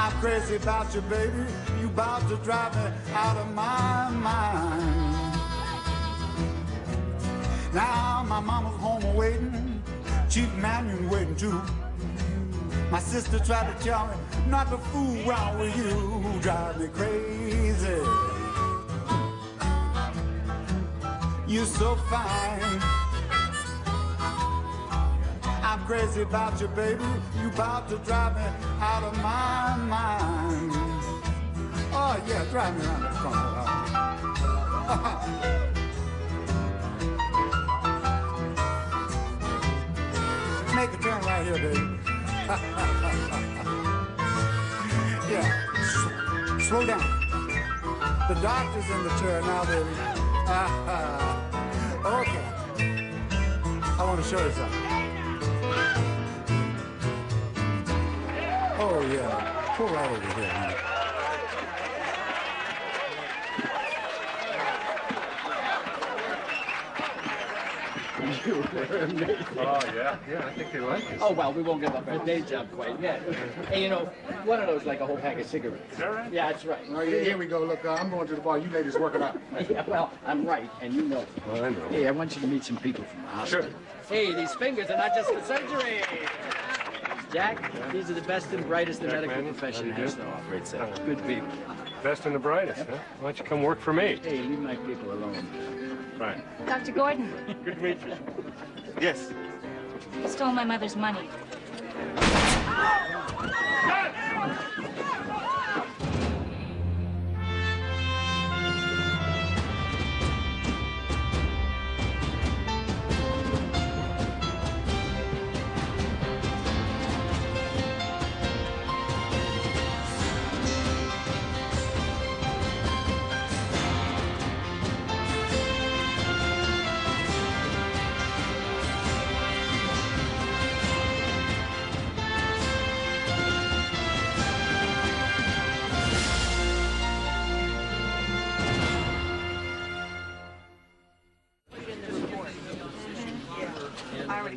I'm crazy about you, baby. You about to drive me out of my mind. Now my mama's home waiting. Chief Manuel waiting too. My sister tried to tell me not to fool around with you. Drive me crazy. You're so fine. I'm crazy about you, baby. You about to drive me out of my mind. Oh, yeah, drive me around the corner. Make a turn right here, baby. Yeah, slow down. The doctor's in the chair now, baby. Okay. I want to show you something. Oh, yeah. Pull right over here, honey. Oh, yeah, I think they like us. Oh, well, we won't give up our day job quite yet. Hey, you know, one of those like a whole pack of cigarettes. Is that right? Yeah, that's right. Oh, yeah, here we go. Look, I'm going to the bar. You ladies work it out. Yeah, well, I'm right, and you know. Well, I know. Hey, I want you to meet some people from the hospital. Sure. Hey, these fingers are not just for surgery. Jack, these are the best and brightest the medical profession has to offer. It's good people. Best and the brightest, huh? Why don't you come work for me? Hey, leave my people alone. Right. Dr. Gordon, Good to meet you. Yes. you stole my mother's money.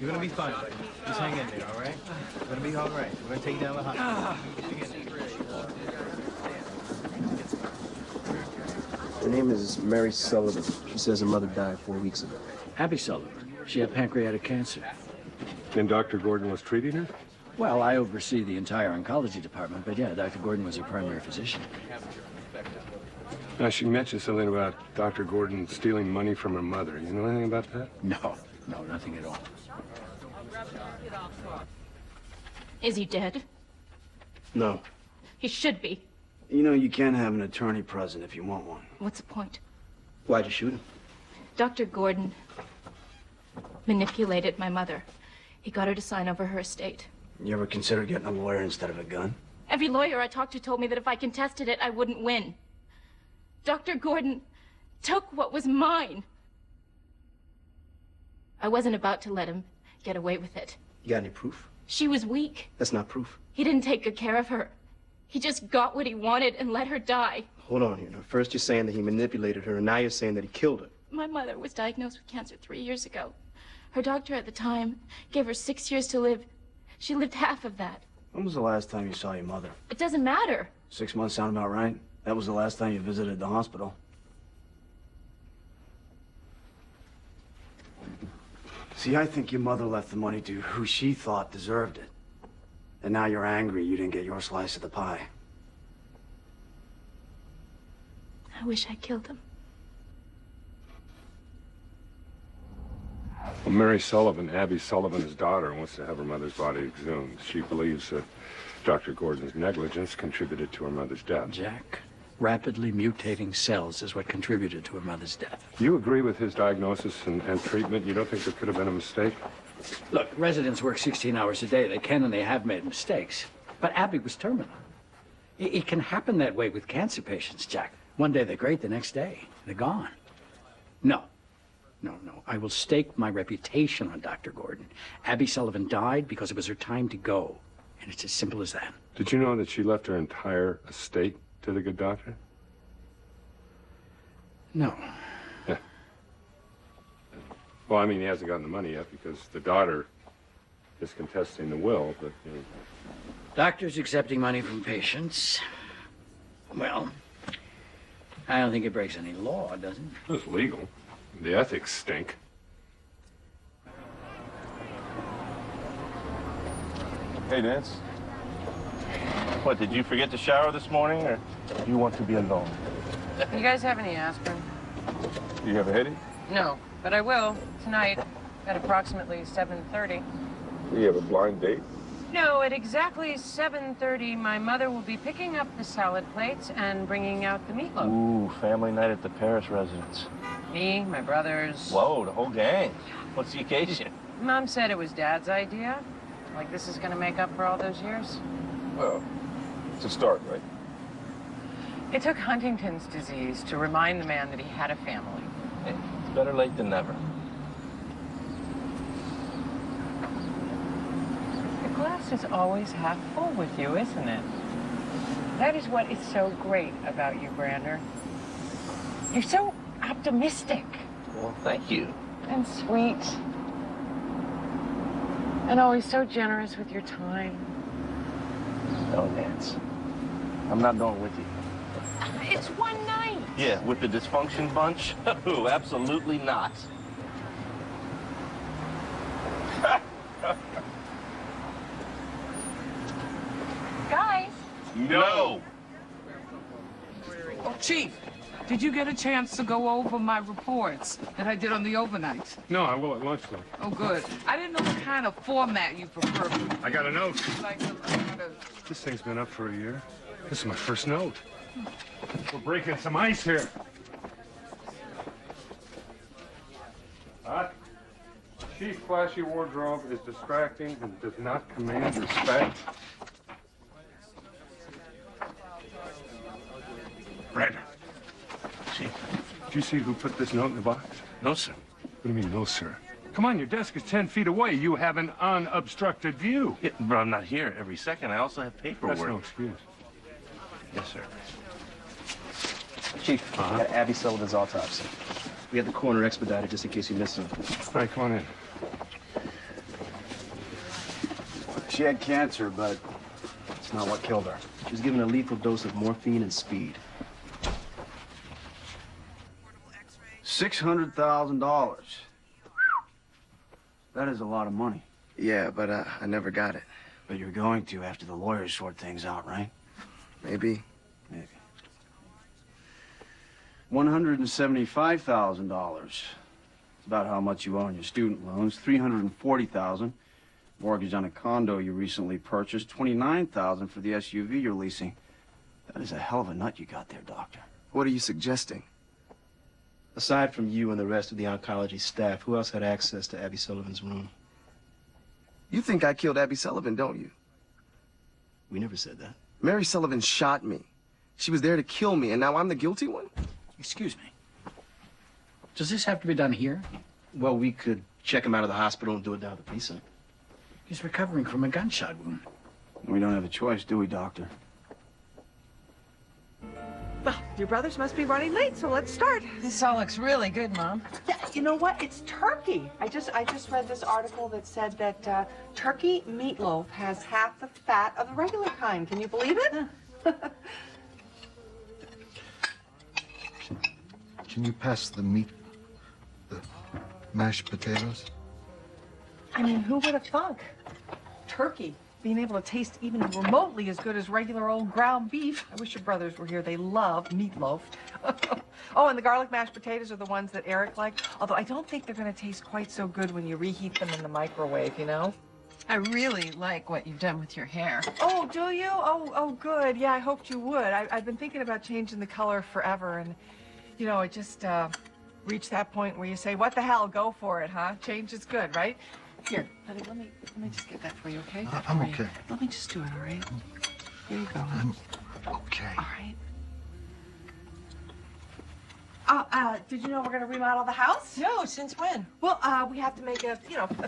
You're gonna be fine, buddy. Just hang in there, all right? You're gonna be all right. We're gonna take you down to the hospital. Her name is Mary Sullivan. She says her mother died 4 weeks ago. Abby Sullivan. She had pancreatic cancer. And Dr. Gordon was treating her? Well, I oversee the entire oncology department, but yeah, Dr. Gordon was her primary physician. Now, she mentioned something about Dr. Gordon stealing money from her mother. You know anything about that? No, nothing at all. Is he dead? No. He should be. You know, you can't have an attorney present if you want one. What's the point? Why'd you shoot him? Dr. Gordon manipulated my mother. He got her to sign over her estate. You ever consider getting a lawyer instead of a gun? Every lawyer I talked to told me that if I contested it, I wouldn't win. Dr. Gordon took what was mine. I wasn't about to let him get away with it. You got any proof? She was weak. That's not proof. He didn't take good care of her. He just got what he wanted and let her die. Hold on here. Now, first you're saying that he manipulated her, and now you're saying that he killed her. My mother was diagnosed with cancer 3 years ago. Her doctor at the time gave her 6 years to live. She lived half of that. When was the last time you saw your mother? It doesn't matter. 6 months sound about right? That was the last time you visited the hospital. See, I think your mother left the money to who she thought deserved it. And now you're angry you didn't get your slice of the pie. I wish I killed him. Well, Mary Sullivan, Abby Sullivan's daughter, wants to have her mother's body exhumed. She believes that Dr. Gordon's negligence contributed to her mother's death. Jack, rapidly mutating cells is what contributed to her mother's death. You agree with his diagnosis and treatment? You don't think there could have been a mistake? Look, residents work 16 hours a day. They can and they have made mistakes. But Abby was terminal. It can happen that way with cancer patients, Jack. One day they're great, the next day they're gone. No. I will stake my reputation on Dr. Gordon. Abby Sullivan died because it was her time to go. And it's as simple as that. Did you know that she left her entire estate to the good doctor? No. Yeah. Well, I mean, he hasn't gotten the money yet because the daughter just contesting the will, but, you know. Doctors accepting money from patients. Well, I don't think it breaks any law, does it? It's legal. The ethics stink. Hey, Nance. What, did you forget to shower this morning, or do you want to be alone? You guys have any aspirin? Do you have a headache? No, but I will tonight at approximately 7:30. Do you have a blind date? No, at exactly 7:30, my mother will be picking up the salad plates and bringing out the meatloaf. Ooh, family night at the Paris residence. Me, my brothers. Whoa, the whole gang. What's the occasion? Mom said it was Dad's idea. Like this is gonna make up for all those years. Well, it's a start, right? It took Huntington's disease to remind the man that he had a family. Hey, it's better late than never. The glass is always half full with you, isn't it? That is what is so great about you, Brander. You're so optimistic. Well, thank you. And sweet. And always so generous with your time. No, Nance. I'm not going with you. It's one night. Yeah, with the dysfunction bunch? Oh, absolutely not. Guys. No! Oh, Chief, did you get a chance to go over my reports that I did on the overnight? No, I will at lunchtime. Oh, good. I didn't know what kind of format you prefer. I got a note. Like This thing's been up for a year. This is my first note. We're breaking some ice here. Chief flashy wardrobe is distracting and does not command respect. Brander. Chief. Did you see who put this note in the box? No, sir. What do you mean, no, sir? Come on, your desk is 10 feet away. You have an unobstructed view. Yeah, but I'm not here every second. I also have paperwork. That's no excuse. Yes, sir. Chief, we got Abby Sullivan's autopsy. We had the coroner expedited just in case you missed him. All right, come on in. She had cancer, but it's not what killed her. She was given a lethal dose of morphine and speed. $600,000. That is a lot of money. Yeah, but I never got it. But you're going to after the lawyers sort things out, right? Maybe. Maybe. $175,000. It's about how much you owe on your student loans. $340,000. Mortgage on a condo you recently purchased. $29,000 for the SUV you're leasing. That is a hell of a nut you got there, Doctor. What are you suggesting? Aside from you and the rest of the oncology staff, who else had access to Abby Sullivan's room? You think I killed Abby Sullivan, don't you? We never said that. Mary Sullivan shot me. She was there to kill me, and now I'm the guilty one? Excuse me. Does this have to be done here? Well, we could check him out of the hospital and do it down at the precinct. He's recovering from a gunshot wound. We don't have a choice, do we, Doctor? Well, your brothers must be running late, so let's start. This all looks really good, Mom. Yeah, you know what? It's turkey. I just read this article that said that turkey meatloaf has half the fat of the regular kind. Can you believe it? Can you pass the meat, the mashed potatoes? I mean, who would have thunk? Turkey being able to taste even remotely as good as regular old ground beef. I wish your brothers were here. They love meatloaf. Oh, and the garlic mashed potatoes are the ones that Eric liked. Although I don't think they're going to taste quite so good when you reheat them in the microwave, you know? I really like what you've done with your hair. Oh, do you? Oh, good. Yeah, I hoped you would. I've been thinking about changing the color forever, and, you know, it just reached that point where you say, what the hell, go for it, huh? Change is good, right? Here, honey, let me just get that for you, okay? I'm okay. Let me just do it, all right? Here you go. I'm okay. All right. Did you know we're going to remodel the house? No, since when? Well, we have to make a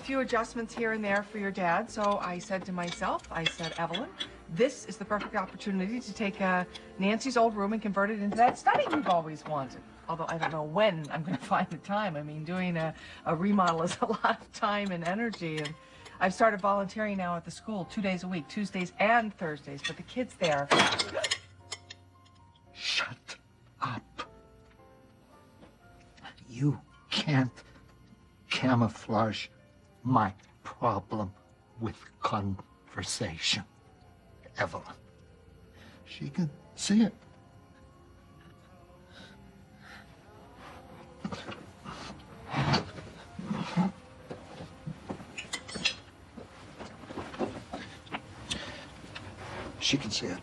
few adjustments here and there for your dad. So I said to myself, Evelyn, this is the perfect opportunity to take Nancy's old room and convert it into that study we've always wanted. Although I don't know when I'm going to find the time. I mean, doing a remodel is a lot of time and energy. And I've started volunteering now at the school 2 days a week, Tuesdays and Thursdays, but the kids there... Shut up. You can't camouflage my problem with conversation, Evelyn. She can see it. She can see it.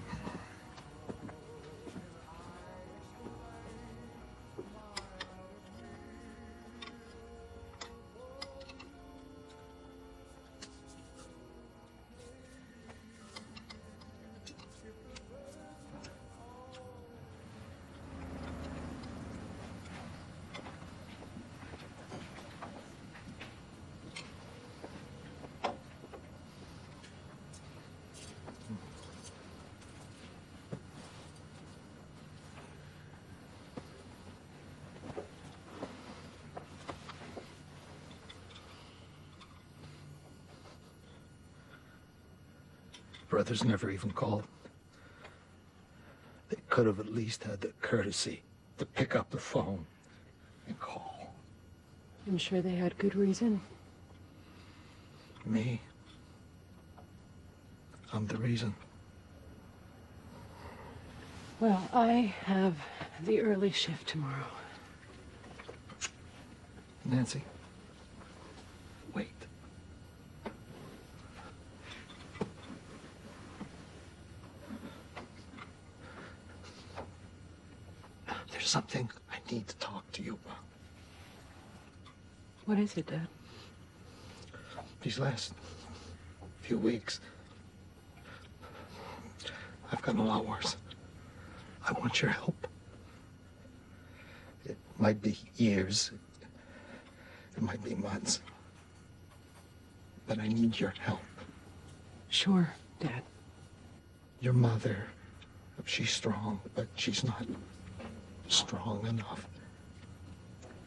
Brothers never even called. They could have at least had the courtesy to pick up the phone and call. I'm sure they had good reason. Me? I'm the reason. Well, I have the early shift tomorrow. Nancy, wait. There's something I need to talk to you about. What is it, Dad? These last few weeks, I've gotten a lot worse. I want your help. It might be years. It might be months. But I need your help. Sure, Dad. Your mother, she's strong, but she's not strong enough.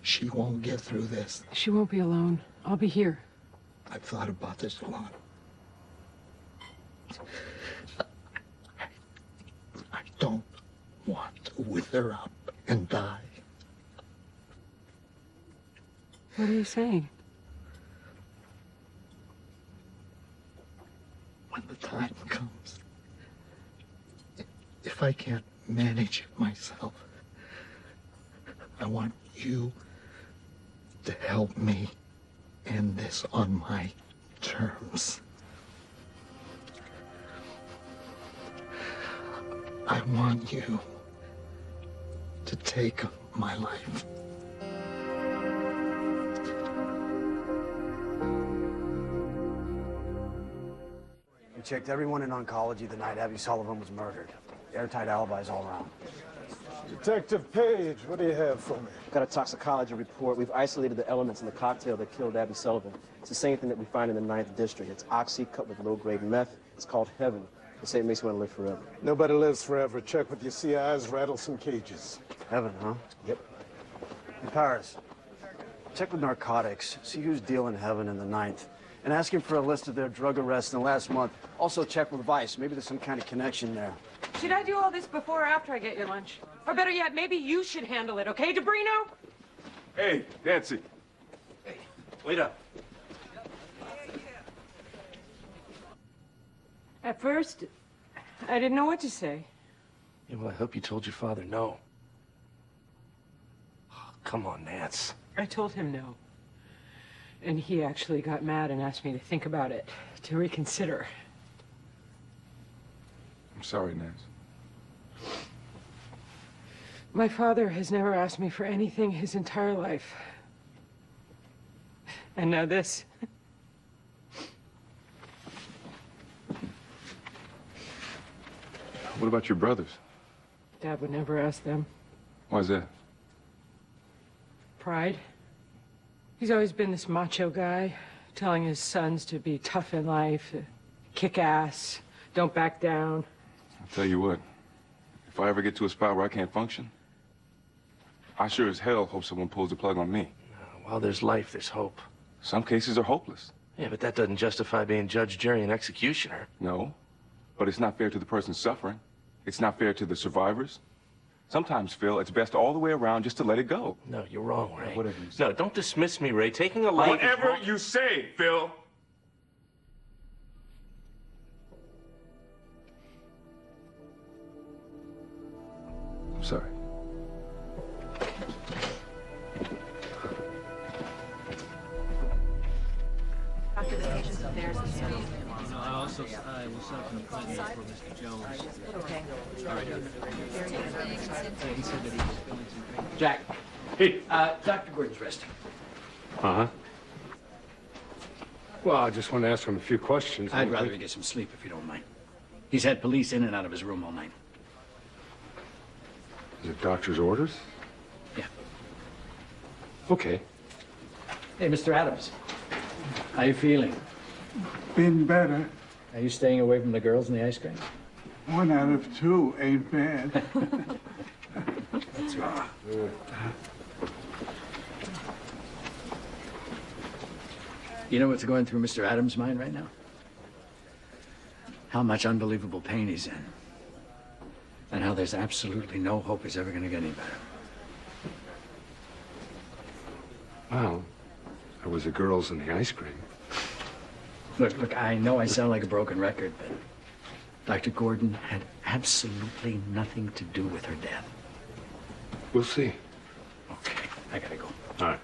She won't get through this. She won't be alone. I'll be here. I've thought about this a lot. I don't want to wither up and die. What are you saying? When the time comes, if I can't manage it myself, I want you to help me end this on my terms. I want you to take my life. We checked everyone in oncology the night Abby Sullivan was murdered. Airtight alibis all around. Detective Page, what do you have for me? Got a toxicology report. We've isolated the elements in the cocktail that killed Abby Sullivan. It's the same thing that we find in the 9th district. It's oxy cut with low-grade meth. It's called heaven. They say it makes you want to live forever. Nobody lives forever. Check with your CIs, rattle some cages. Heaven, huh? Yep. In Paris, check with narcotics. See who's dealing heaven in the 9th. And ask him for a list of their drug arrests in the last month. Also check with Vice. Maybe there's some kind of connection there. Should I do all this before or after I get your lunch? Or better yet, maybe you should handle it, okay, Debrino? Hey, Nancy. Hey, wait up. At first, I didn't know what to say. Yeah, well, I hope you told your father no. Oh, come on, Nance. I told him no. And he actually got mad and asked me to think about it, to reconsider. I'm sorry, Nance. My father has never asked me for anything his entire life. And now this. What about your brothers? Dad would never ask them. Why's that? Pride. He's always been this macho guy, telling his sons to be tough in life, kick ass, don't back down. I'll tell you what, if I ever get to a spot where I can't function, I sure as hell hope someone pulls the plug on me. While there's life, there's hope. Some cases are hopeless. Yeah, but that doesn't justify being judge, jury, and executioner. No, but it's not fair to the person suffering. It's not fair to the survivors. Sometimes, Phil, it's best all the way around just to let it go. No, you're wrong, Ray. Whatever you say. No, don't dismiss me, Ray. Taking a life... Whatever you say, Phil. I'm sorry. After the patient's affairs and stuff. I will set up an appointment for Mr. Jones. Okay. All right. He said that he was going to... Jack. Hey. Dr. Gordon's resting. Uh-huh. Well, I just want to ask him a few questions. I'd rather he get some sleep if you don't mind. He's had police in and out of his room all night. Is it doctor's orders? Yeah. Okay. Hey, Mr. Adams. How you feeling? Been better. Are you staying away from the girls and the ice cream? 1 out of 2 ain't bad. That's right. You know what's going through Mr. Adams' mind right now? How much unbelievable pain he's in. And how there's absolutely no hope he's ever going to get any better. Well, there was the girls and the ice cream. Look, I know I sound like a broken record, but Dr. Gordon had absolutely nothing to do with her death. We'll see. Okay, I gotta go. All right.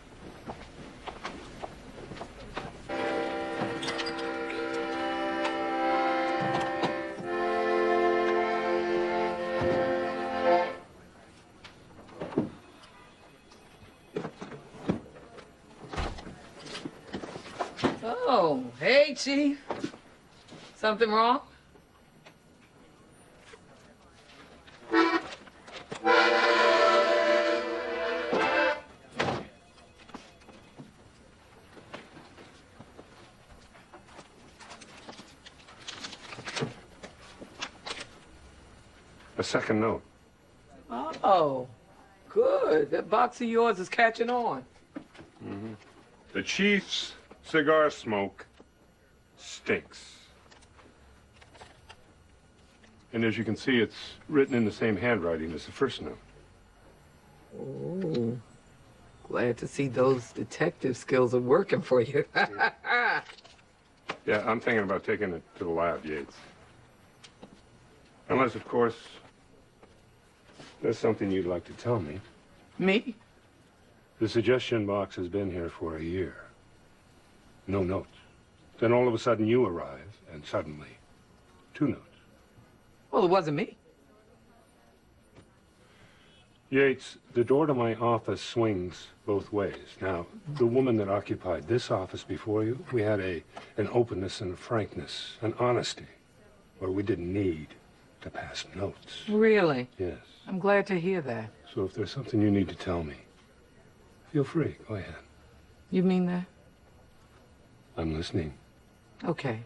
Oh, hey, Chief. Something wrong? A second note. Oh, good. That box of yours is catching on. Mm-hmm. The chief's cigar smoke stinks. And as you can see, it's written in the same handwriting as the first note. Oh, glad to see those detective skills are working for you. Yeah, I'm thinking about taking it to the lab, Yates. Unless, of course, there's something you'd like to tell me. Me? The suggestion box has been here for a year. No notes. Then all of a sudden you arrive, and suddenly, 2 notes. Well, it wasn't me. Yates, the door to my office swings both ways. Now, the woman that occupied this office before you, we had an openness and a frankness, an honesty, where we didn't need to pass notes. Really? Yes. I'm glad to hear that. So if there's something you need to tell me, feel free. Go ahead. You mean that? I'm listening. Okay.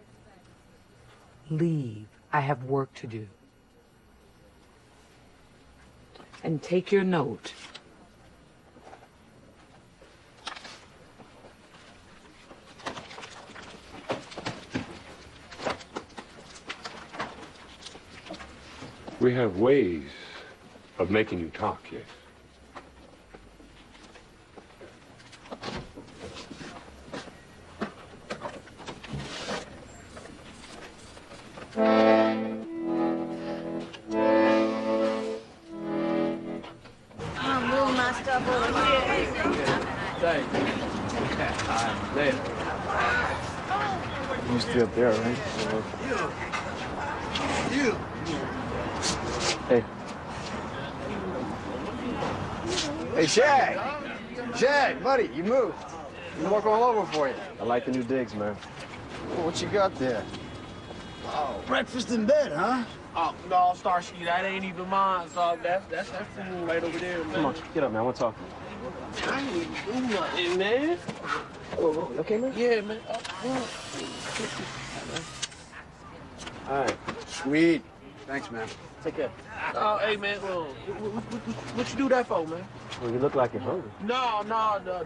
Leave. I have work to do. And take your note. We have ways of making you talk, yes. I'm moving my stuff over here. Thanks. Later. You used to be up there, right? You. Hey. Hey, Shag! Shag, buddy, you moved. You walk all over for you. I like the new digs, man. Well, what you got there? Oh, breakfast in bed, huh? Oh, no, Starsky, that ain't even mine, so that's food right over there, man. Come on, get up, man. I want to talk. I ain't even do nothing, man. Oh, okay, man? Yeah, man. All right. Sweet. Thanks, man. Take care. Oh, hey, man, what you do that for, man? Well, you look like you're hungry. No,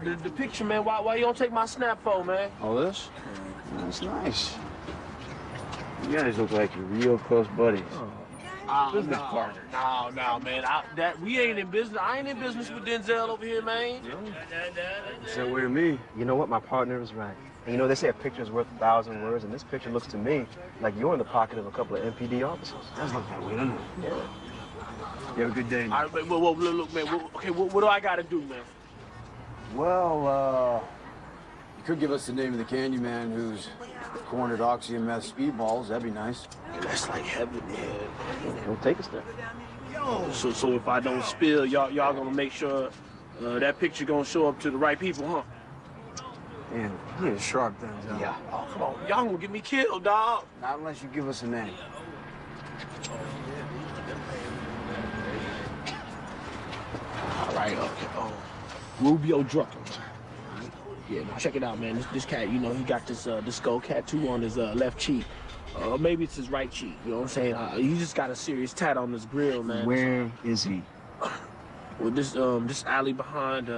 the picture, man. Why you don't take my snap for, man? All this? That's nice. You guys look like you're real close buddies. Business partners. No, man. We ain't in business. I ain't in business with Denzel over here, man. It's that way to me. You know what? My partner is right. And you know, they say a picture is worth 1,000 words, and this picture looks to me like you're in the pocket of a couple of MPD officers. Does look that way, doesn't it? Yeah. You have a good day. All right, but look, man. What do I got to do, man? Well, you could give us the name of the candy man who's cornered oxy and meth speedballs. That'd be nice. Man, that's like heaven, man. Don't take us there. So if I don't spill, y'all gonna make sure that picture gonna show up to the right people, huh? Man, he is sharp, Denzel. Yeah. Oh, come on. Y'all gonna get me killed, dog. Not unless you give us a name. All right, okay. Rubio Drucker. Yeah, now check it out, man. This cat, you know, he got this skull tattoo on his left cheek. Maybe it's his right cheek. You know what I'm saying? He just got a serious tat on his grill, man. Where is he? Well, this alley behind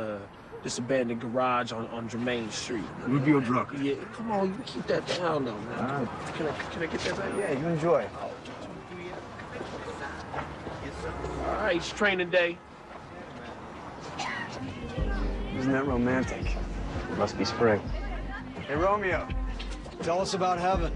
this abandoned garage on Germain Street. Rubio Drucker. Yeah, come on, you keep that down, though, man. Can I get that back? Yeah, you enjoy. All right, it's training day. Isn't that romantic? It must be spring. Hey, Romeo, tell us about heaven.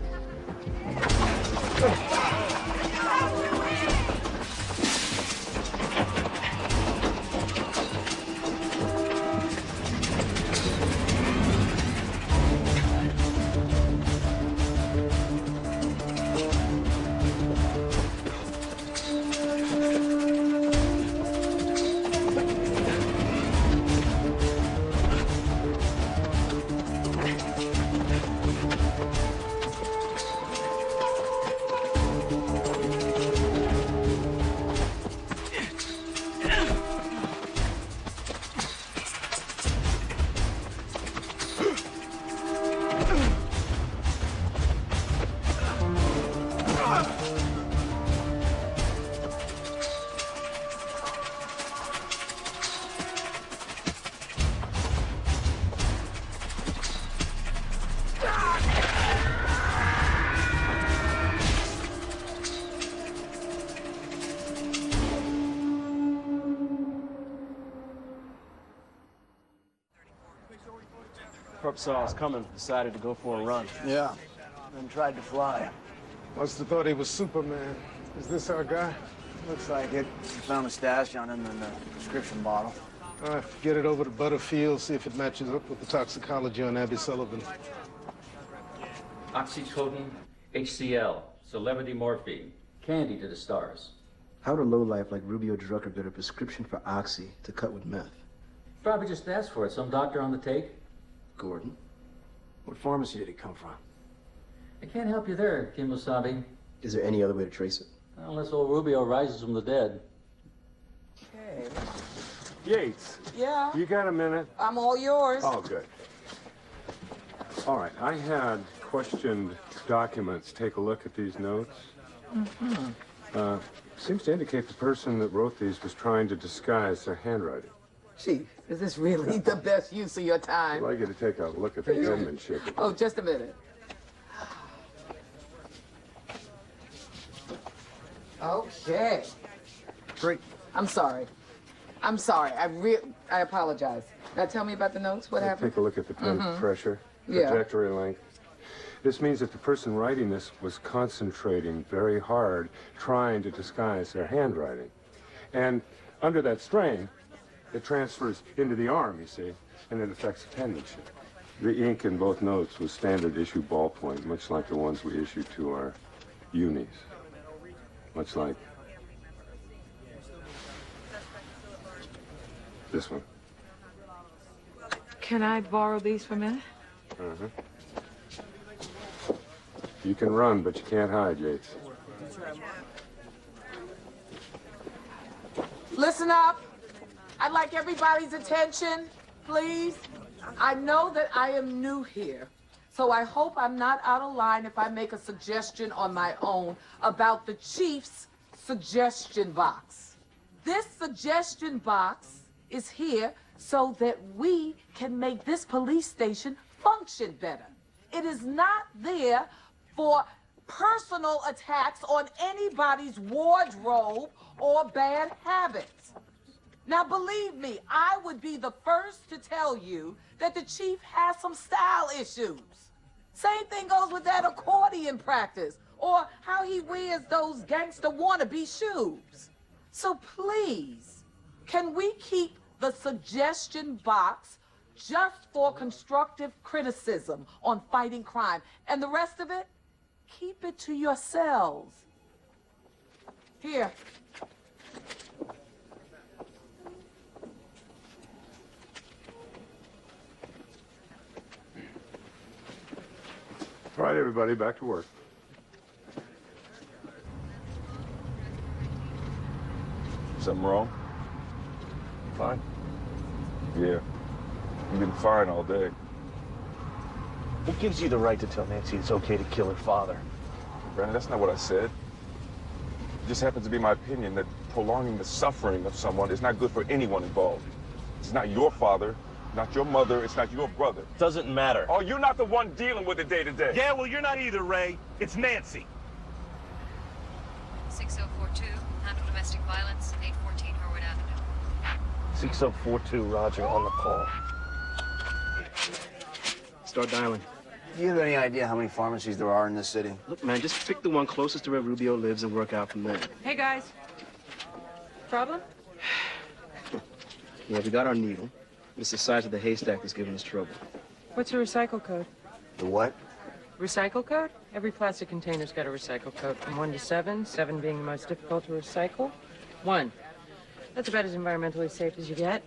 Perp saw us coming, decided to go for a run. Yeah, and tried to fly. Must have thought he was Superman. Is this our guy? Looks like it. We found a stash on him in the prescription bottle. All right, get it over to Butterfield, see if it matches up with the toxicology on Abby Sullivan. Oxycodone, HCl, celebrity morphine, candy to the stars. How would a lowlife like Rubio Drucker get a prescription for oxy to cut with meth? Probably just asked for it. Some doctor on the take. Gordon? What pharmacy did it come from? I can't help you there, Kim Wasabi. Is there any other way to trace it? Unless old Rubio rises from the dead. Okay. Yates. Yeah? You got a minute? I'm all yours. Oh, good. All right, I had questioned documents. Take a look at these notes. Mm-hmm. Seems to indicate the person that wrote these was trying to disguise their handwriting. Chief, is this really the best use of your time? I'd like you to take a look at the penmanship. Oh, just a minute. Okay. Great. I'm sorry. I apologize. Now tell me about the notes. What happened? Take a look at the pen pressure, Yeah. trajectory length. This means that the person writing this was concentrating very hard, trying to disguise their handwriting. And under that strain, it transfers into the arm, you see, and it affects the penmanship. The ink in both notes was standard issue ballpoint, much like the ones we issue to our unis. Much like this one. Can I borrow these for a minute? You can run, but you can't hide, Yates. Listen up. I'd like everybody's attention, please. I know that I am new here, so I hope I'm not out of line if I make a suggestion on my own about the chief's suggestion box. This suggestion box is here so that we can make this police station function better. It is not there for personal attacks on anybody's wardrobe or bad habits. Now, believe me, I would be the first to tell you that the chief has some style issues. Same thing goes with that accordion practice, or how he wears those gangster wannabe shoes. So please, can we keep the suggestion box just for constructive criticism on fighting crime, and the rest of it, keep it to yourselves. Here. All right, everybody, back to work. Something wrong? Fine? Yeah. You've been fine all day. What gives you the right to tell Nancy it's okay to kill her father? Brandon, that's not what I said. It just happens to be my opinion that prolonging the suffering of someone is not good for anyone involved. It's not your father, not your mother, it's not your brother. Doesn't matter. Oh, you're not the one dealing with it day to day. Yeah, well, you're not either, Ray. It's Nancy. 6042, handle domestic violence, 814 Harwood Avenue. 6042, Roger, on the call. Start dialing. Do you have any idea how many pharmacies there are in this city? Look, man, just pick the one closest to where Rubio lives and work out from there. Hey, guys. Problem? Yeah, we got our needle. It's the size of the haystack that's giving us trouble. What's your recycle code? The what? Recycle code? Every plastic container's got a recycle code from 1 to 7, 7 being the most difficult to recycle. 1. That's about as environmentally safe as you get.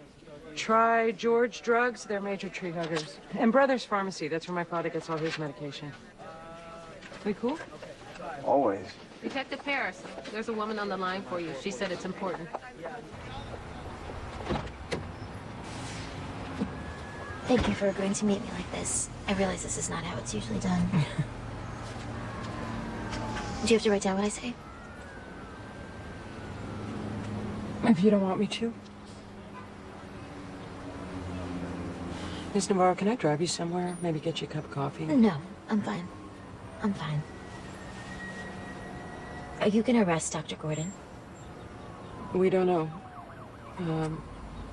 Try George Drugs, they're major tree huggers. And Brothers Pharmacy, that's where my father gets all his medication. We cool? Always. Detective Paris, there's a woman on the line for you. She said it's important. Thank you for agreeing to meet me like this. I realize this is not how it's usually done. Do you have to write down what I say? If you don't want me to. Miss Navarro, can I drive you somewhere? Maybe get you a cup of coffee? No, I'm fine. I'm fine. Are you gonna arrest Dr. Gordon? We don't know.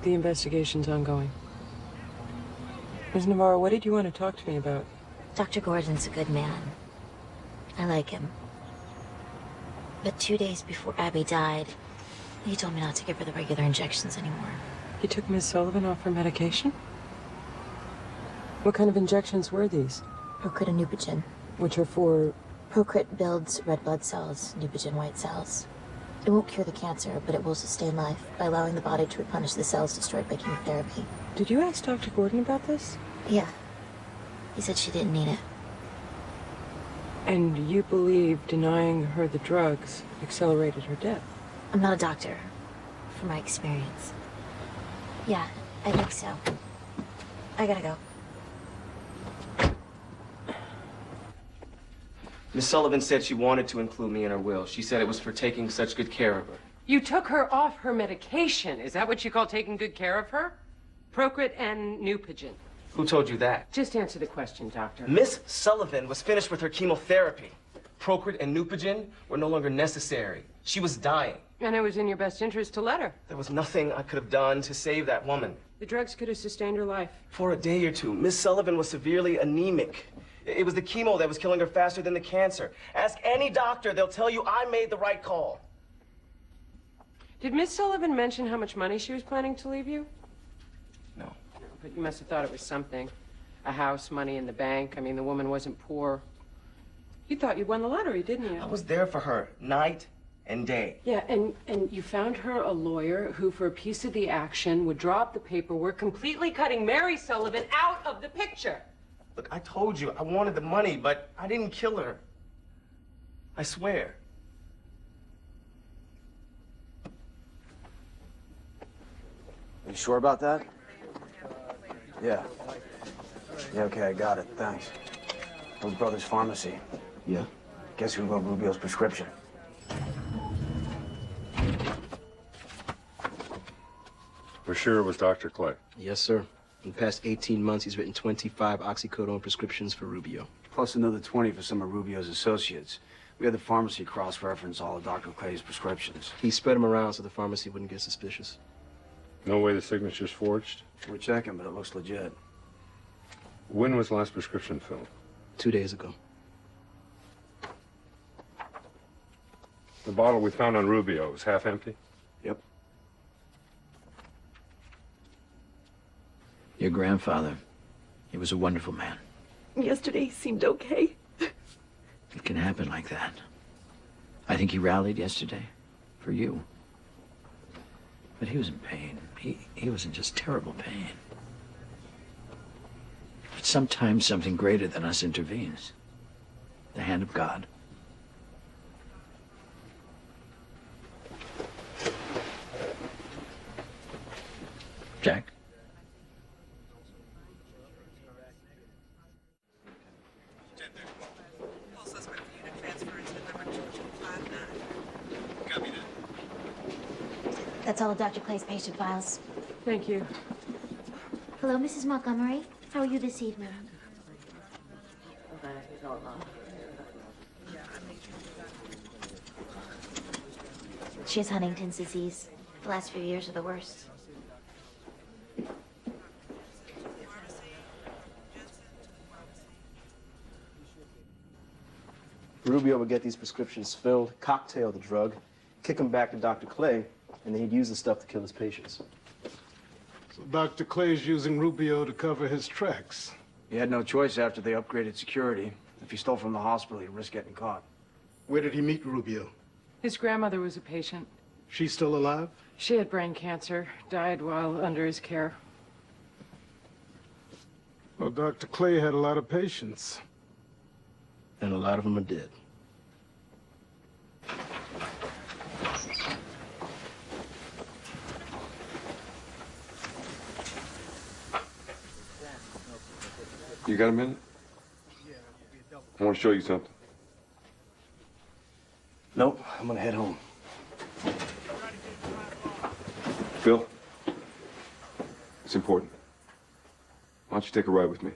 The investigation's ongoing. Ms. Navarro, what did you want to talk to me about? Dr. Gordon's a good man. I like him. But 2 days before Abby died, he told me not to give her the regular injections anymore. He took Miss Sullivan off her medication? What kind of injections were these? Procrit and Neupogen. Which are for... Procrit builds red blood cells, Neupogen white cells. It won't cure the cancer, but it will sustain life by allowing the body to replenish the cells destroyed by chemotherapy. Did you ask Dr. Gordon about this? Yeah. He said she didn't need it. And you believe denying her the drugs accelerated her death? I'm not a doctor, from my experience. Yeah, I think so. I gotta go. Miss Sullivan said she wanted to include me in her will. She said it was for taking such good care of her. You took her off her medication. Is that what you call taking good care of her? Procrit and Neupogen. Who told you that? Just answer the question, Doctor. Miss Sullivan was finished with her chemotherapy. Procrit and Neupogen were no longer necessary. She was dying. And it was in your best interest to let her. There was nothing I could have done to save that woman. The drugs could have sustained her life. For a day or two, Miss Sullivan was severely anemic. It was the chemo that was killing her faster than the cancer. Ask any doctor, they'll tell you I made the right call. Did Miss Sullivan mention how much money she was planning to leave you? No. But you must have thought it was something. A house, money in the bank. I mean, the woman wasn't poor. You thought you won the lottery, didn't you? I was there for her, night and day. Yeah, and you found her a lawyer who, for a piece of the action, would draw up the paperwork, completely cutting Mary Sullivan out of the picture. Look, I told you I wanted the money, but I didn't kill her. I swear. Are you sure about that? Yeah. Yeah, okay, I got it. Thanks. It was Brothers Pharmacy. Yeah? Guess who wrote Rubio's prescription? For sure it was Dr. Clay. Yes, sir. In the past 18 months, he's written 25 oxycodone prescriptions for Rubio. plus another 20 for some of Rubio's associates. We had the pharmacy cross-reference all of Dr. Clay's prescriptions. He spread them around so the pharmacy wouldn't get suspicious. No way the signature's forged? We're checking, but it looks legit. When was the last prescription filled? 2 days ago. The bottle we found on Rubio was half empty? Yep. Your grandfather, he was a wonderful man. Yesterday he seemed okay. It can happen like that. I think he rallied yesterday for you. But he was in pain. He was in just terrible pain. But sometimes something greater than us intervenes. The hand of God. Jack? That's all of Dr. Clay's patient files. Thank you. Hello, Mrs. Montgomery. How are you this evening? She has Huntington's disease. The last few years are the worst. Rubio would get these prescriptions filled, cocktail the drug, kick them back to Dr. Clay, and then he'd use the stuff to kill his patients. So Dr. Clay's using Rubio to cover his tracks. He had no choice after they upgraded security. If he stole from the hospital, he'd risk getting caught. Where did he meet Rubio? His grandmother was a patient. She's still alive? She had brain cancer, died while under his care. Well, Dr. Clay had a lot of patients. And a lot of them are dead. You got a minute? I want to show you something. Nope, I'm gonna head home. Phil, it's important. Why don't you take a ride with me?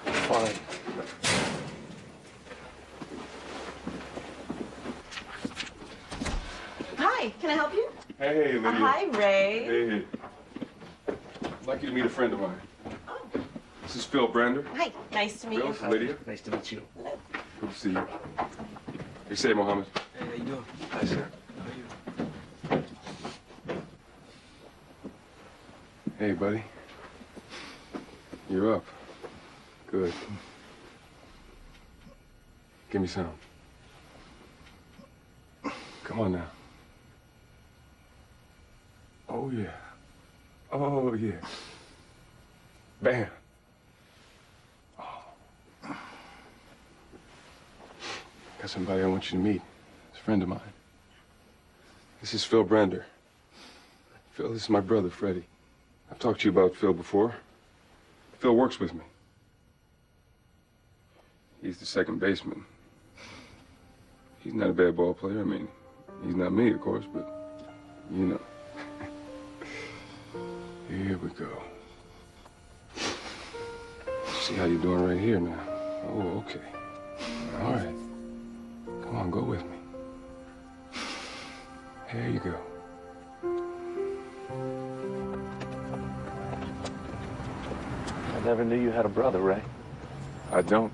Fine. Hi, can I help you? Hey, Lydia. Hi, Ray. Hey. I'd like you to meet a friend of mine. This is Phil Brander. Hi, nice to meet Phil, you. this is Lydia. Nice to meet you. Good to see you. Hey, say, Mohammed. Hey, how you doing? Hi, sir. How are you? Hey, buddy. You're up. Good. Give me some. Come on now. Oh, yeah. Oh, yeah. Bam. Oh. Got somebody I want you to meet. It's a friend of mine. This is Phil Brander. Phil, this is my brother, Freddie. I've talked to you about Phil before. Phil works with me. He's the second baseman. He's not a bad ball player. I mean, he's not me, of course, but you know. Here we go. See how you're doing right here now. Oh, okay. All right. Come on, go with me. Here you go. I never knew you had a brother, Ray. I don't.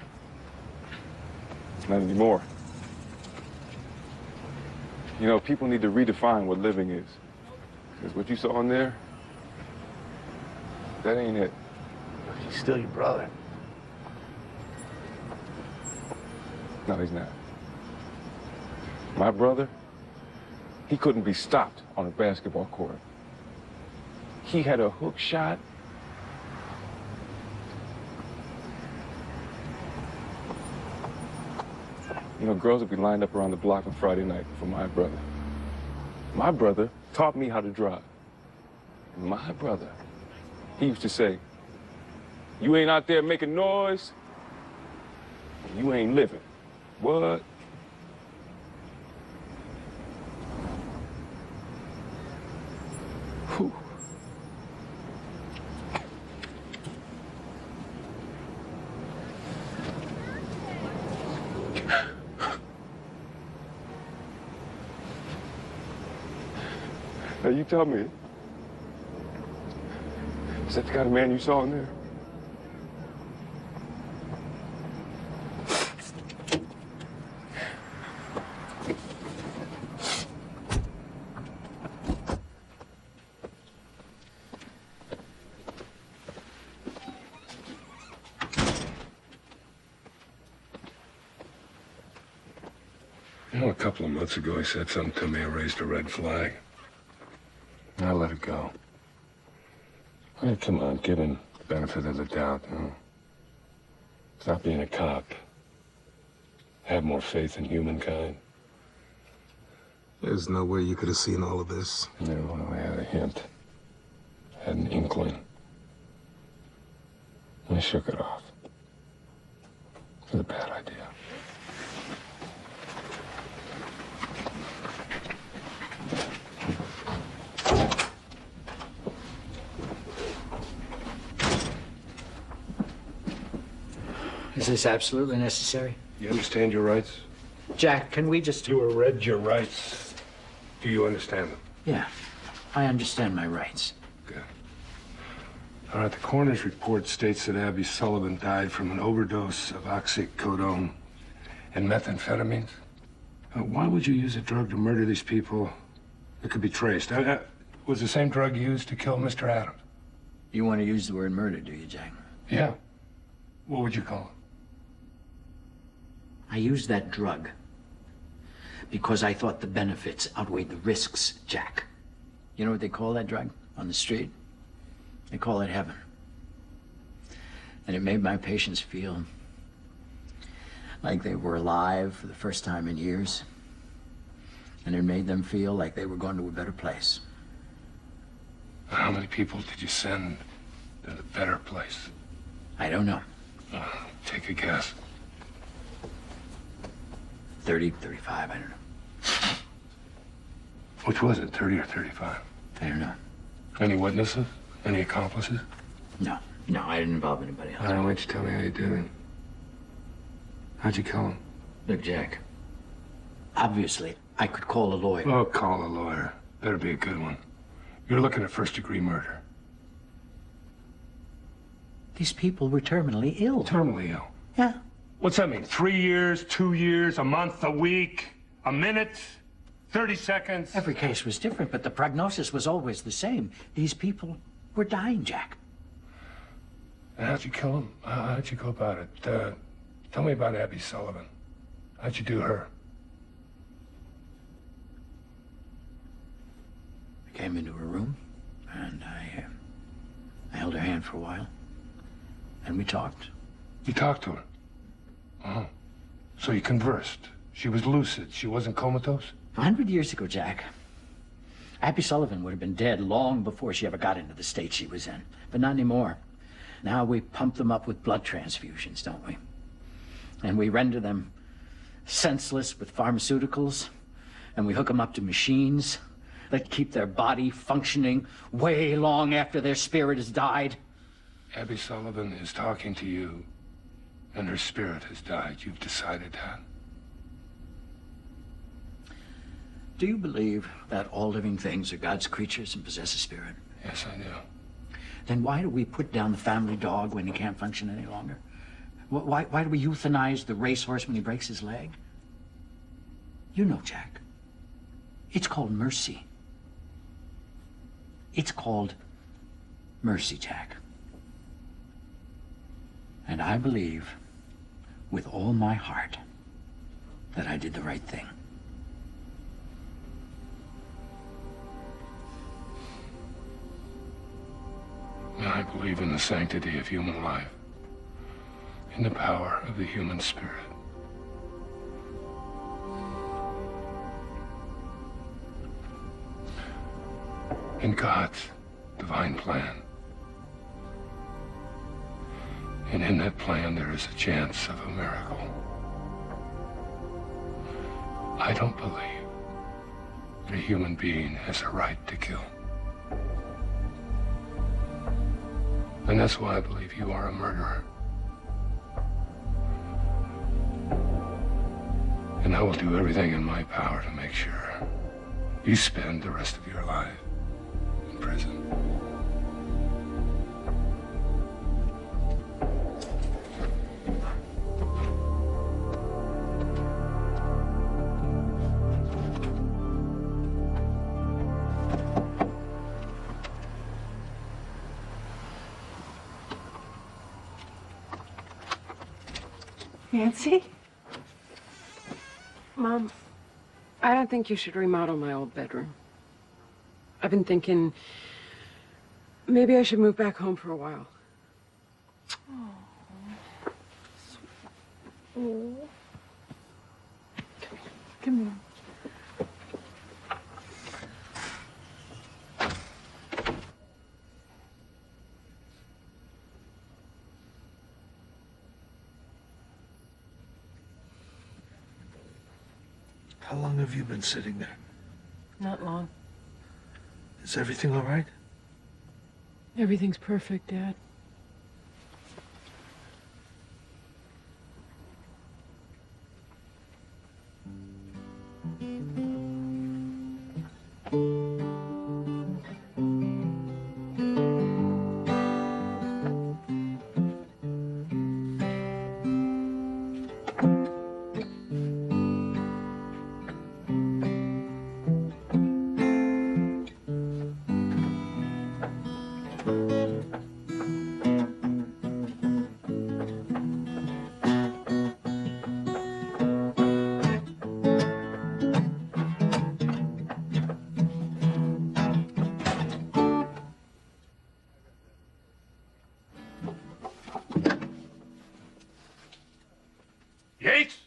Not anymore. You know, people need to redefine what living is. Because what you saw in there, that ain't it. He's still your brother. No, he's not. My brother, he couldn't be stopped on a basketball court. He had a hook shot. You know, girls would be lined up around the block on Friday night for my brother. My brother taught me how to drive. And my brother, he used to say, you ain't out there making noise, you ain't living. What? Whew. Now you tell me. Is that the kind of man you saw in there? You know, a couple of months ago, he said something to me and raised a red flag. And I let it go. Hey, come on, give him the benefit of the doubt, you know? Stop being a cop. Have more faith in humankind. There's no way you could have seen all of this. No, well, I had a hint. Had an inkling. I shook it off. It was a bad idea. Is this absolutely necessary? You understand your rights? Jack, can we just... You read your rights. Do you understand them? Yeah, I understand my rights. Good. All right, the coroner's report states that Abby Sullivan died from an overdose of oxycodone and methamphetamines. Why would you use a drug to murder these people that could be traced? Was the same drug used to kill Mr. Adams? You want to use the word murder, do you, Jack? Yeah. What would you call it? I used that drug because I thought the benefits outweighed the risks, Jack. You know what they call that drug on the street? They call it heaven. And it made my patients feel like they were alive for the first time in years. And it made them feel like they were going to a better place. How many people did you send to the better place? I don't know. Take a guess. 30, 35, I don't know. Which was it, 30 or 35? I don't know. Any witnesses? Any accomplices? No, I didn't involve anybody else. Why don't you tell me how you did it? How'd you kill him? Look, Jack, obviously, I could call a lawyer. Oh, call a lawyer. Better be a good one. You're looking at first-degree murder. These people were terminally ill. Terminally ill? Yeah. What's that mean? 3 years, 2 years, a month, a week, a minute, 30 seconds? Every case was different, but the prognosis was always the same. These people were dying, Jack. And how'd you kill him? How'd you go about it? Tell me about Abby Sullivan. How'd you do her? I came into her room, and I held her hand for a while, and we talked. You talked to her? Oh. So you conversed. She was lucid. She wasn't comatose? 100 years ago, Jack, Abby Sullivan would have been dead long before she ever got into the state she was in. But not anymore. Now we pump them up with blood transfusions, don't we? And we render them senseless with pharmaceuticals, and we hook them up to machines that keep their body functioning way long after their spirit has died. Abby Sullivan is talking to you, and her spirit has died. You've decided that. Do you believe that all living things are God's creatures and possess a spirit? Yes, I do. Then why do we put down the family dog when he can't function any longer? Why do we euthanize the racehorse when he breaks his leg? You know, Jack. It's called mercy. It's called mercy, Jack. And I believe, with all my heart, that I did the right thing. I believe in the sanctity of human life, in the power of the human spirit. In God's divine plan. And in that plan, there is a chance of a miracle. I don't believe that a human being has a right to kill. And that's why I believe you are a murderer. And I will do everything in my power to make sure you spend the rest of your life prison. Nancy? Mom, I don't think you should remodel my old bedroom. I've been thinking maybe I should move back home for a while. Come here. How long have you been sitting there? Not long. Is everything all right? Everything's perfect, Dad. Yates!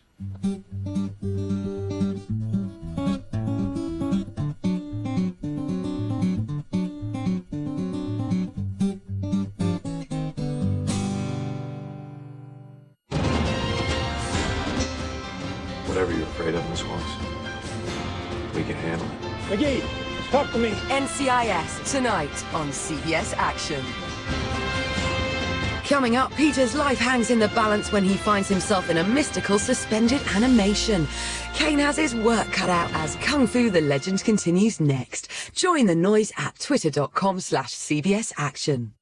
Whatever you're afraid of, Miss Holmes, we can handle it. McGee, talk to me. NCIS, tonight on CBS Action. Coming up, Peter's life hangs in the balance when he finds himself in a mystical suspended animation. Kane has his work cut out as Kung Fu The Legend continues next. Join the noise at twitter.com/CBS Action.